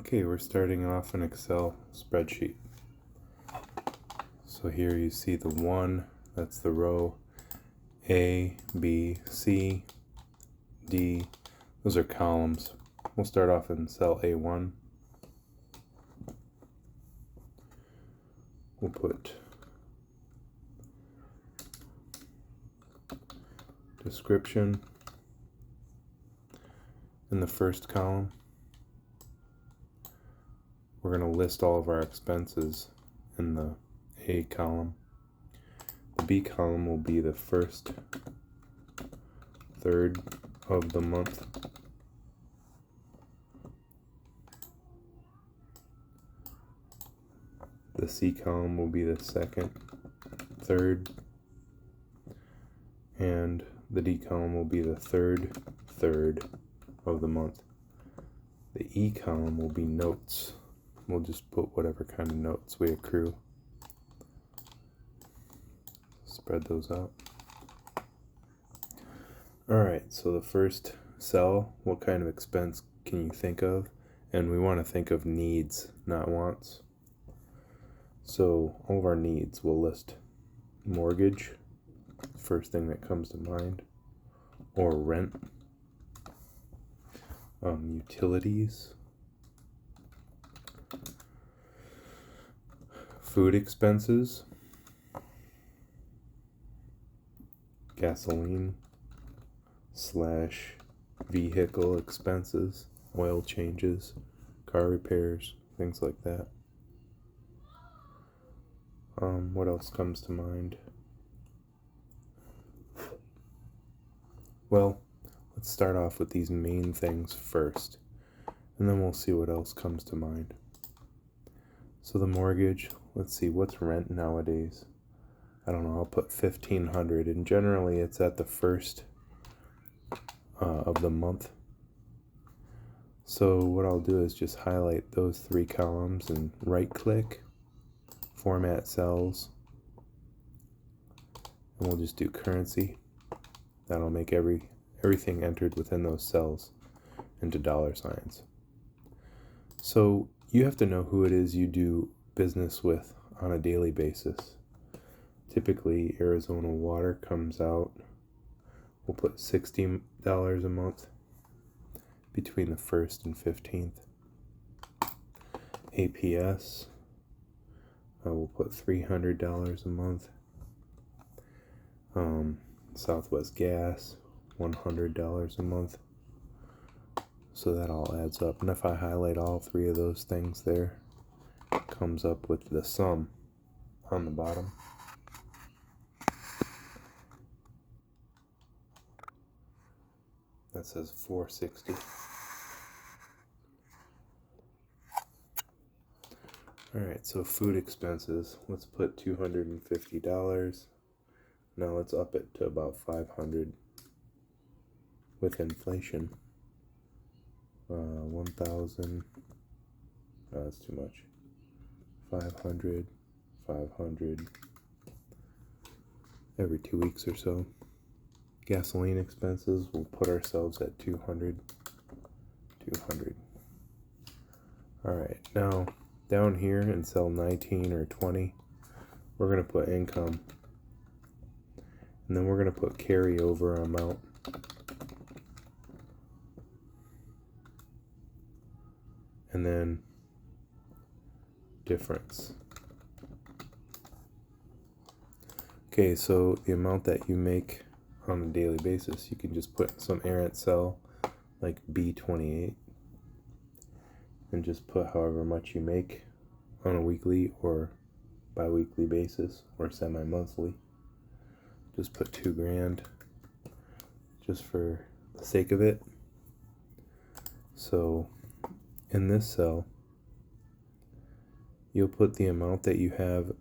Okay, we're starting off an Excel spreadsheet. So here you see the 1, that's the row. A, B, C, D, those are columns. We'll start off in cell A1. We'll put description in the first column. We're going to list all of our expenses in the A column. The B column will be the first third of the month. The C column will be the second third, and the D column will be the third of the month. The E column will be notes. We'll just put whatever kind of notes we accrue. Spread those out. Alright, so the first cell, what kind of expense can you think of? And we want to think of needs, not wants. So all of our needs, we'll list mortgage, first thing that comes to mind, or rent, utilities, food expenses, gasoline / vehicle expenses, oil changes, car repairs, things like that. What else comes to mind? Well, let's start off with these main things first, and then we'll see what else comes to mind. So the mortgage, let's see, what's rent nowadays? I don't know, I'll put $1,500, and generally it's at the first of the month. So what I'll do is just highlight those 3 columns and right click, format cells, and we'll just do currency. That'll make everything entered within those cells into $signs. So you have to know who it is you do business with on a daily basis. Typically, Arizona Water comes out, we'll put $60 a month between the 1st and 15th. APS, we'll put $300 a month. Southwest Gas, $100 a month. So that all adds up. And if I highlight all 3 of those things there, it comes up with the sum on the bottom. That says $460. Alright, so food expenses, let's put $250. Now let's up it to about $500 with inflation. 1,000, that's too much. 500, every 2 weeks or so. Gasoline expenses, we'll put ourselves at 200. Alright, now down here in cell 19 or 20, we're going to put income. And then we're going to put carryover amount. And then difference. Okay, so the amount that you make on a daily basis, you can just put some errant cell like B28 and just put however much you make on a weekly or bi-weekly basis or semi-monthly. Just put $2,000 just for the sake of it. So in this cell, you'll put the amount that you have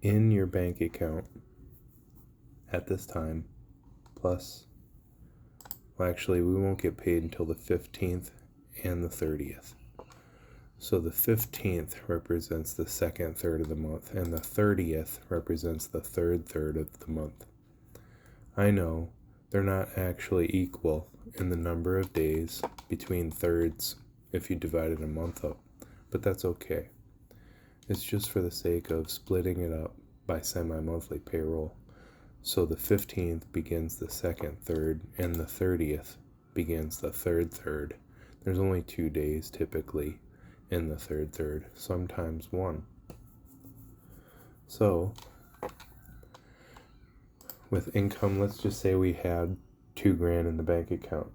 in your bank account at this time, plus, well, actually, we won't get paid until the 15th and the 30th. So the 15th represents the second third of the month, and the 30th represents the third third of the month. I know they're not actually equal in the number of days between thirds if you divided a month up, but that's okay. It's just for the sake of splitting it up by semi-monthly payroll. So the 15th begins the second third, and the 30th begins the third third. There's only 2 days typically in the third third, sometimes 1. So with income, let's just say we had $2,000 in the bank account.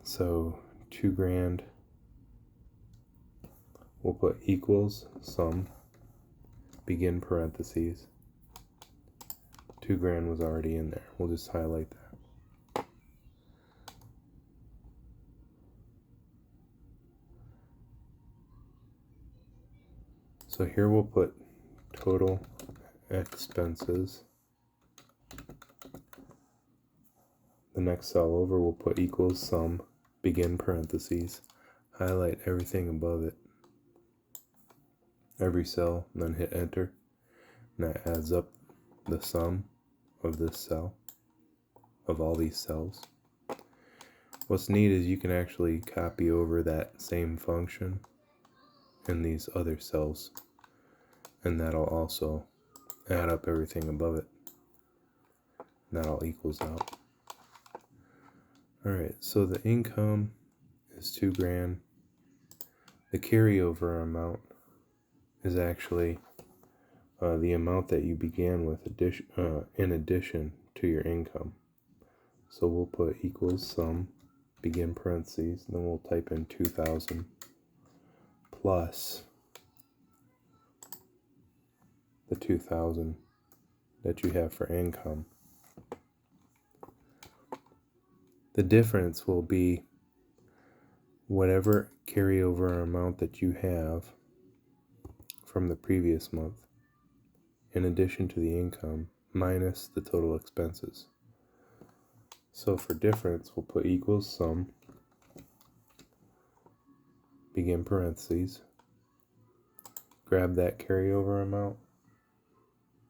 So $2,000, we'll put equals sum, begin parentheses. $2,000 was already in there. We'll just highlight that. So here we'll put total expenses. The next cell over we'll put equals sum, begin parentheses, highlight everything above it, every cell, and then hit enter. And that adds up the sum of this cell, of all these cells. What's neat is you can actually copy over that same function in these other cells, and that'll also add up everything above it. And that all equals out. Alright, so the income is $2,000. The carryover amount is actually the amount that you began with in addition to your income. So we'll put equals sum, begin parentheses, and then we'll type in 2,000 plus the 2,000 that you have for income. The difference will be whatever carryover amount that you have from the previous month, in addition to the income, minus the total expenses. So for difference, we'll put equals sum, begin parentheses, grab that carryover amount,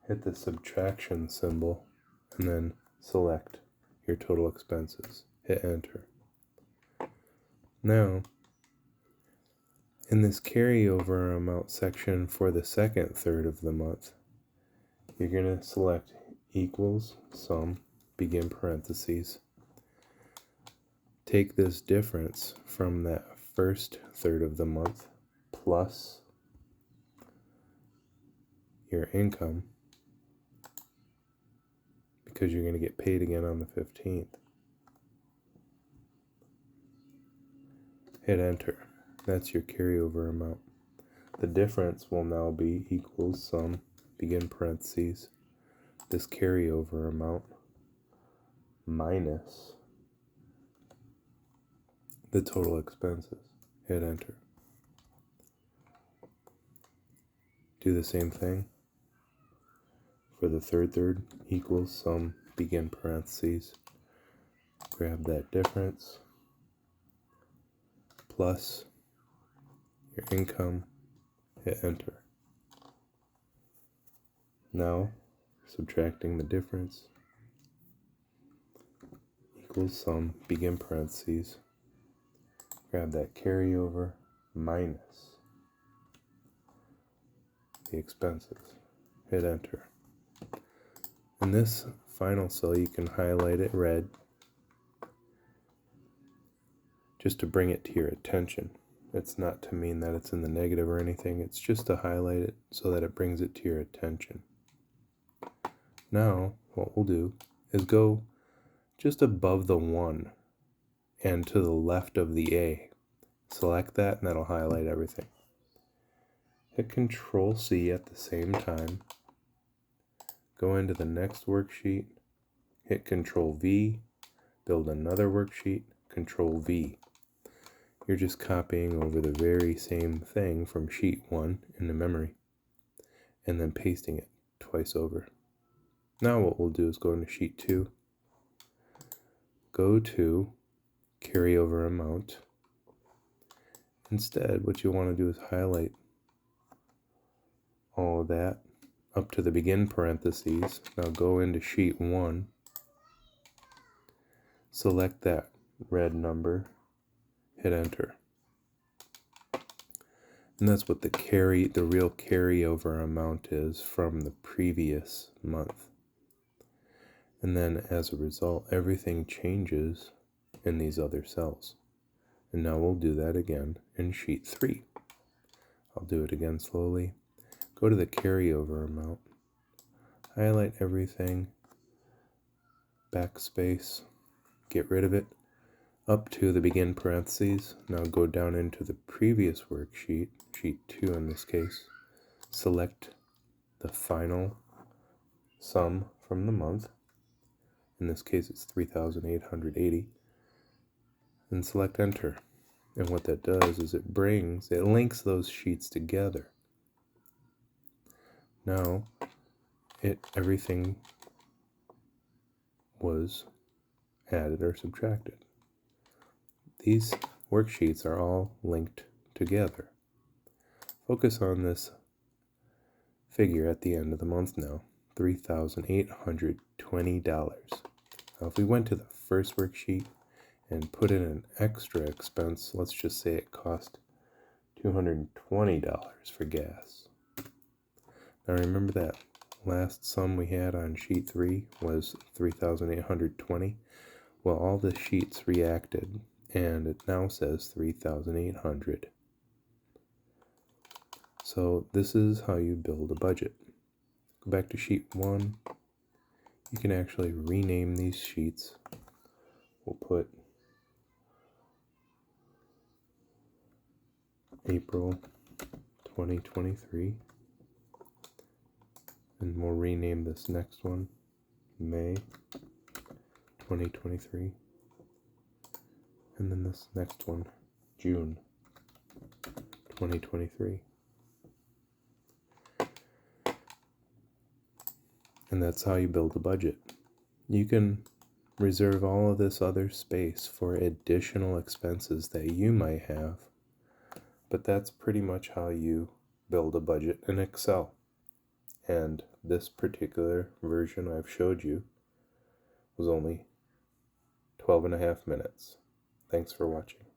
hit the subtraction symbol, and then select your total expenses. Hit enter. Now, in this carryover amount section for the second third of the month, you're going to select equals sum, begin parentheses. Take this difference from that first third of the month plus your income, because you're going to get paid again on the 15th. Hit enter. That's your carryover amount. The difference will now be equals sum, begin parentheses, this carryover amount minus the total expenses. Hit enter. Do the same thing for the third equals sum, begin parentheses, grab that difference plus your income, hit enter. Now, subtracting the difference, equals sum, begin parentheses, grab that carryover minus the expenses, hit enter. In this final cell, you can highlight it red just to bring it to your attention. It's not to mean that it's in the negative or anything, it's just to highlight it so that it brings it to your attention. Now, what we'll do is go just above the 1 and to the left of the A. Select that and that'll highlight everything. Hit Control C at the same time. Go into the next worksheet, hit Control V, build another worksheet, Control V. You're just copying over the very same thing from sheet 1 into memory and then pasting it twice over. Now what we'll do is go into sheet 2, go to carryover amount. Instead, what you want to do is highlight all of that up to the begin parentheses. Now go into sheet 1, select that red number, hit enter. And that's what the real carryover amount is from the previous month. And then as a result, everything changes in these other cells. And now we'll do that again in sheet 3. I'll do it again slowly. Go to the carryover amount, highlight everything, backspace, get rid of it, up to the begin parentheses. Now go down into the previous worksheet, sheet 2 in this case, select the final sum from the month. In this case it's 3,880, and select enter. And what that does is it links those sheets together. Now everything was added or subtracted. These worksheets are all linked together. Focus on this figure at the end of the month now, $3,820. Now if we went to the first worksheet and put in an extra expense, let's just say it cost $220 for gas. Now remember that last sum we had on sheet 3 was 3,820. Well, all the sheets reacted, and it now says 3,800. So this is how you build a budget. Go back to sheet 1. You can actually rename these sheets. We'll put April 2023. And we'll rename this next one May 2023. And then this next one, June 2023. And that's how you build a budget. You can reserve all of this other space for additional expenses that you might have, but that's pretty much how you build a budget in Excel. And this particular version I've showed you was only 12.5 minutes. Thanks for watching.